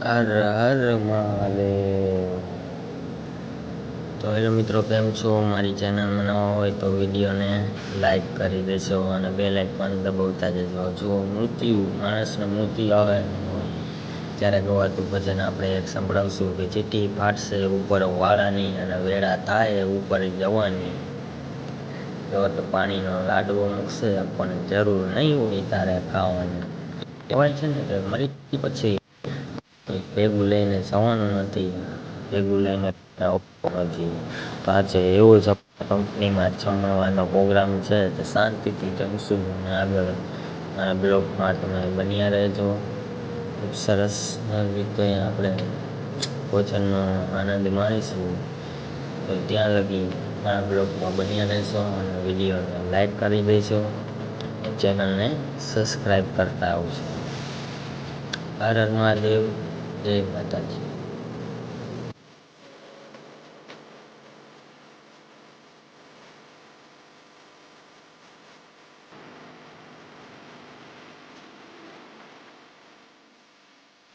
હર હર મહાદેવ. તો હેલો મિત્રો, કેમ છો? મારી ચેનલમાં નવા હોય તો વિડીયોને લાઈક કરી દેશો અને બેલ આઇકન દબાવતા જજો. જો માણસને મૃત્યુ આવે ત્યારે ગવાતું ભજન આપણે એક સંભળાવશું કે ચીઠી ફાટશે ઉપર વાળાની અને વેળા થાય ઉપર જવાની. જો તો પાણીનો લાડવો મૂકશે પણ જરૂર નહીં હોય તારે ખાવાની. કહેવાય છે ને કે મરી પછી ભેગું લઈને જવાનું નથી, ભેગું લઈને આવવાનું નથી. તો આજે એવું જ કંપનીમાં જમવાનો પ્રોગ્રામ છે, તો શાંતિથી જમશું અને આગળ મારા બ્લોગમાં તમે બન્યા રહેજો. ખૂબ સરસ રીતે આપણે ભોજનનો આનંદ માણીશું. તો ત્યાં લગી મારા બ્લોગમાં બન્યા રહેશો અને વિડીયોને લાઈક કરી દેજો, ચેનલને સબસ્ક્રાઈબ કરતા આવજો. હર હર મહાદેવ, જય માતાજી.